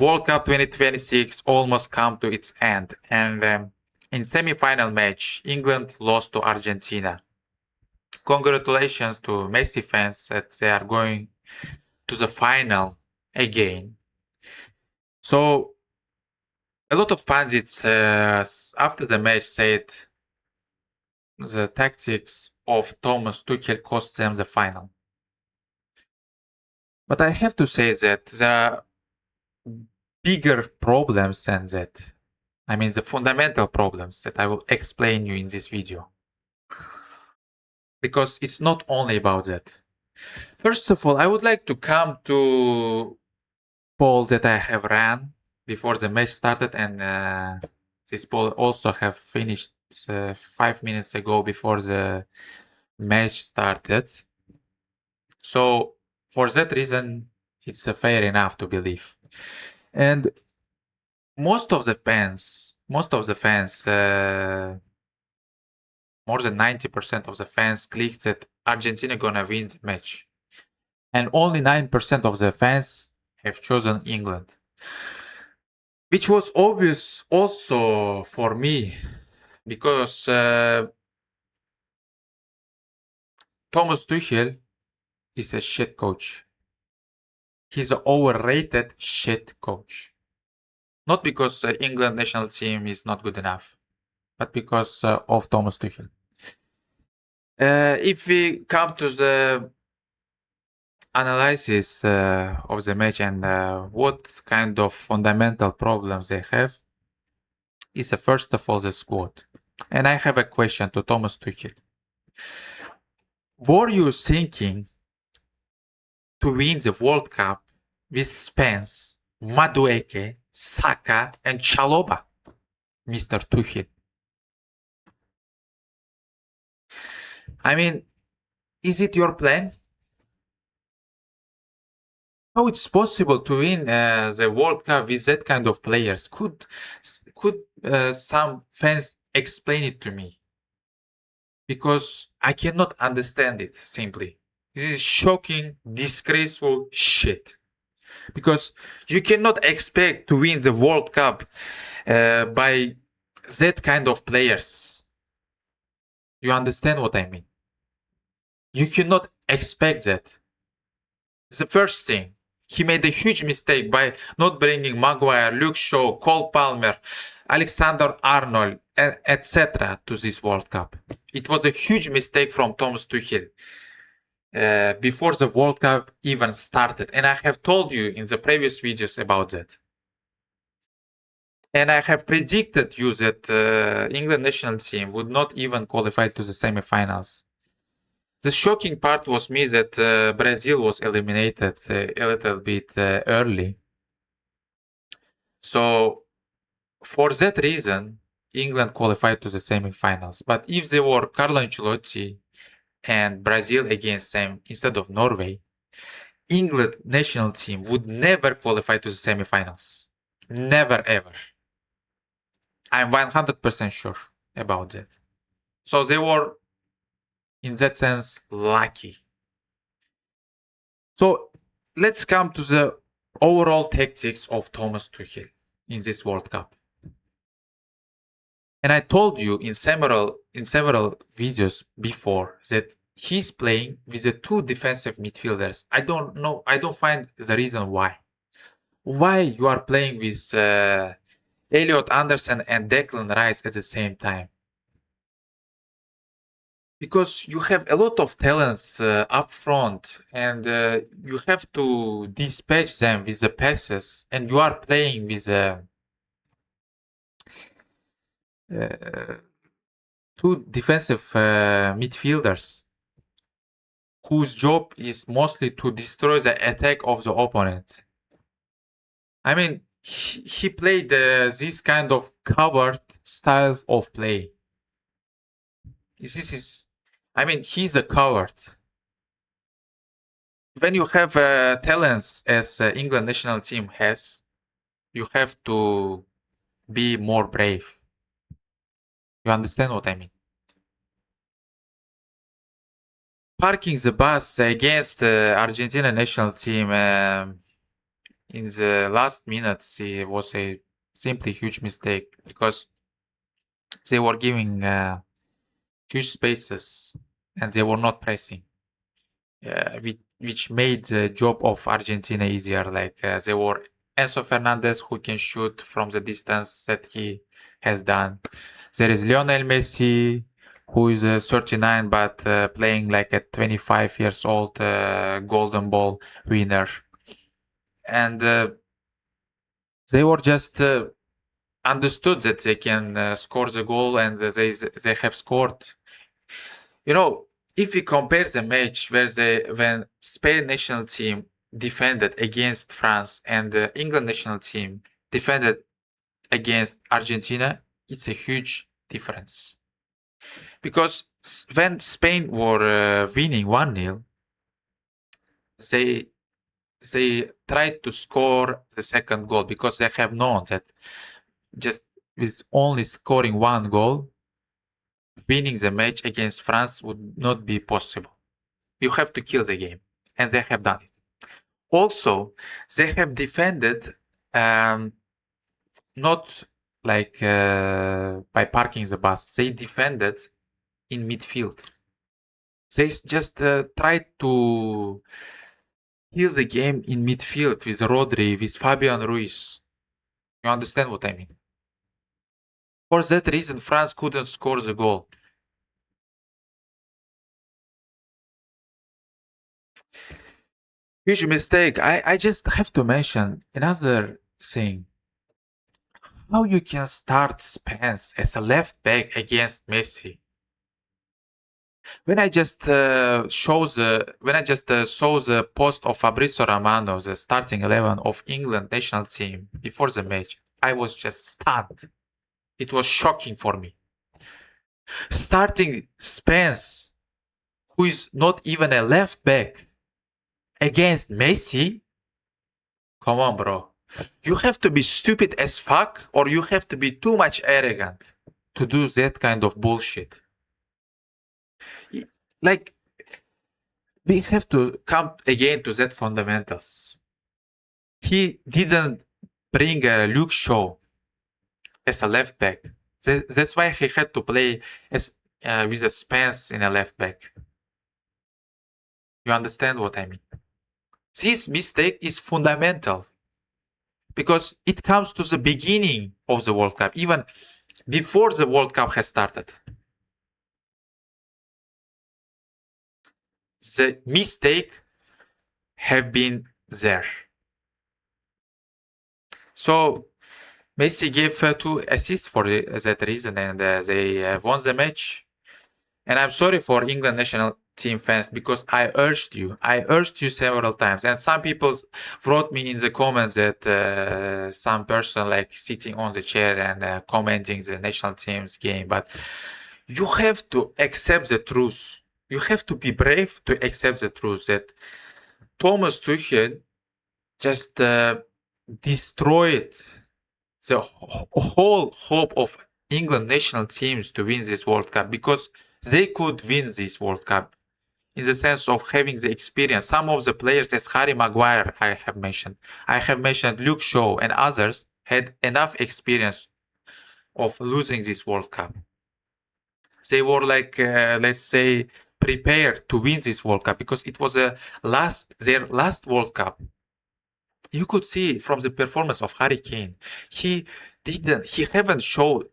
World Cup 2026 almost come to its end, and in semi-final match, England lost to Argentina. Congratulations to Messi fans that they are going to the final again. So a lot of pundits after the match said the tactics of Thomas Tuchel cost them the final. But I have to say that there are bigger problems than that. I mean the fundamental problems that I will explain you in this video. Because it's not only about that. First of all, I would like to come to poll that I have ran before the match started, and this poll also have finished 5 minutes ago before the match started. So for that reason, it's fair enough to believe. And most of the fans, more than 90% of the fans clicked that Argentina gonna win the match. And only 9% of the fans have chosen England. Which was obvious also for me, because Thomas Tuchel is a shit coach. He's an overrated shit coach. Not because the England national team is not good enough, but because of Thomas Tuchel. If we come to the analysis of the match and what kind of fundamental problems they have, is first of all the squad. And I have a question to Thomas Tuchel. Were you thinking to win the World Cup with Spence, Madueke, Saka and Chalobah, Mr. Tuchel? I mean, is it your plan? How it's possible to win the World Cup with that kind of players? Could some fans explain it to me? Because I cannot understand it simply. This is shocking, disgraceful shit. Because you cannot expect to win the World Cup by that kind of players. You understand what I mean? You cannot expect that. The first thing, he made a huge mistake by not bringing Maguire, Luke Shaw, Cole Palmer, Alexander-Arnold, etc. to this World Cup. It was a huge mistake from Thomas Tuchel before the World Cup even started. And I have told you in the previous videos about that. And I have predicted you that England national team would not even qualify to the semi-finals. The shocking part was me that Brazil was eliminated a little bit early. So for that reason, England qualified to the semi-finals. But if they were Carlo Ancelotti and Brazil against them instead of Norway, England national team would never qualify to the semi-finals. Never ever. I'm 100% sure about that. So they were, in that sense, lucky. So let's come to the overall tactics of Thomas Tuchel in this World Cup. And I told you in several videos before that he's playing with the two defensive midfielders. I don't know. I don't find the reason why. Why you are playing with Elliot Anderson and Declan Rice at the same time? Because you have a lot of talents up front, and you have to dispatch them with the passes, and you are playing with two defensive midfielders whose job is mostly to destroy the attack of the opponent. I mean, he played this kind of coward styles of play. This is, I mean, he's a coward. When you have talents as England national team has, you have to be more brave. You understand what I mean? Parking the bus against the Argentina national team in the last minutes, it was a simply huge mistake because they were giving huge spaces and they were not pressing, which made the job of Argentina easier. Like there were Enzo Fernandez who can shoot from the distance that he has done. There is Lionel Messi who is 39 but playing like a 25 years old golden ball winner. And they were just understood that they can score the goal and they have scored. You know, if we compare the match where when Spain national team defended against France and the England national team defended against Argentina, it's a huge difference. Because when Spain were winning 1-0, they they tried to score the second goal because they have known that just with only scoring one goal, winning the match against France would not be possible. You have to kill the game, and they have done it. Also, they have defended not like by parking the bus. They defended in midfield. They just tried to kill the game in midfield with Rodri, with Fabian Ruiz. You understand what I mean? For that reason, France couldn't score the goal. Huge mistake. I just have to mention another thing. How you can start Spence as a left back against Messi? When I just saw the post of Fabrizio Romano, the starting 11 of England national team before the match, I was just stunned. It was shocking for me. Starting Spence, who is not even a left back, against Messi? Come on, bro. You have to be stupid as fuck, or you have to be too much arrogant to do that kind of bullshit. Like, we have to come again to that fundamentals. He didn't bring Luke Shaw as a left back. That's why he had to play as with a Spence in a left back. You understand what I mean? This mistake is fundamental because it comes to the beginning of the World Cup, even before the World Cup has started. The mistake have been there. So Messi gave 2 assists for that reason, and they won the match. And I'm sorry for England national team fans because I urged you several times, and some people wrote me in the comments that some person like sitting on the chair and commenting the national team's game, but you have to accept the truth. You have to be brave to accept the truth that Thomas Tuchel just destroyed the whole hope of England national teams to win this World Cup because they could win this World Cup in the sense of having the experience. Some of the players, as Harry Maguire, I have mentioned Luke Shaw and others had enough experience of losing this World Cup. They were like, let's say, prepared to win this World Cup because it was their last World Cup. You could see from the performance of Harry Kane, he haven't showed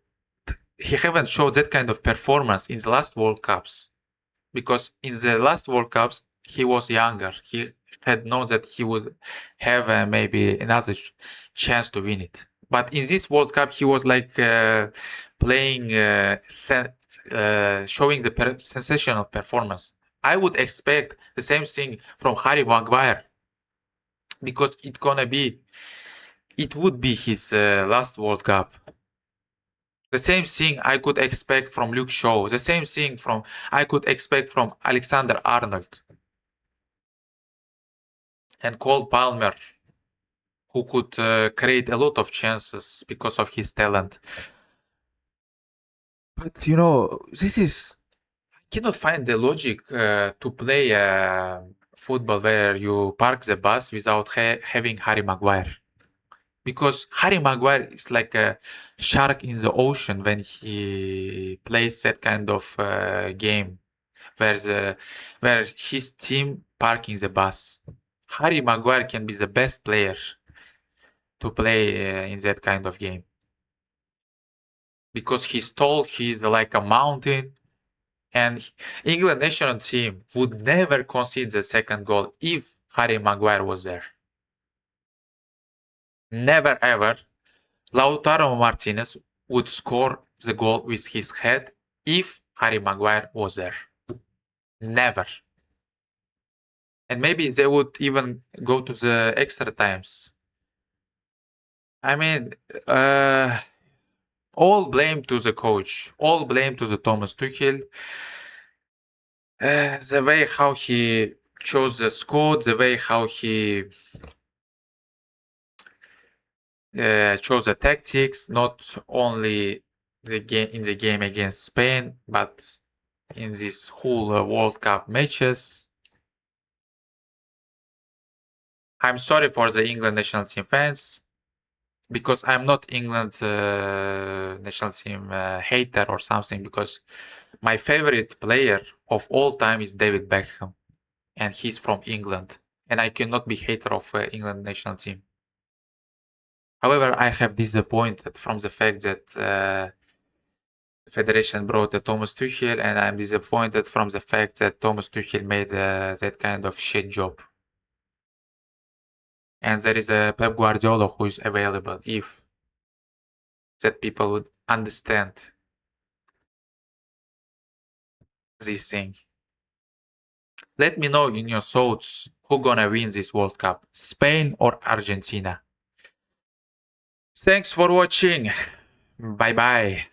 that kind of performance in the last World Cups because in the last World Cups he was younger. He had known that he would have maybe another chance to win it. But in this World Cup, he was like playing, showing the sensational performance. I would expect the same thing from Harry Maguire because it would be his last World Cup. The same thing I could expect from Luke Shaw. The same thing I could expect from Alexander Arnold and Cole Palmer, who could create a lot of chances because of his talent. But you know, I cannot find the logic to play football where you park the bus without having Harry Maguire. Because Harry Maguire is like a shark in the ocean when he plays that kind of game where his team parking the bus. Harry Maguire can be the best player to play in that kind of game because he's tall, he's like a mountain, and England national team would never concede the second goal if Harry Maguire was there. Never ever. Lautaro Martinez would score the goal with his head if Harry Maguire was there. Never. And maybe they would even go to the extra times. I mean, uh, all blame to the coach, all blame to the Thomas Tuchel. The way how he chose the squad, the way how he chose the tactics, not only the game in the game against Spain, but in this whole World Cup matches. I'm sorry for the England national team fans because I'm not England national team hater or something. Because my favorite player of all time is David Beckham, and he's from England, and I cannot be hater of England national team. However, I have disappointed from the fact that the Federation brought Thomas Tuchel, and I'm disappointed from the fact that Thomas Tuchel made that kind of shit job. And there is a Pep Guardiola who is available if that people would understand this thing. Let me know in your thoughts who gonna win this World Cup, Spain or Argentina. Thanks for watching. Bye bye.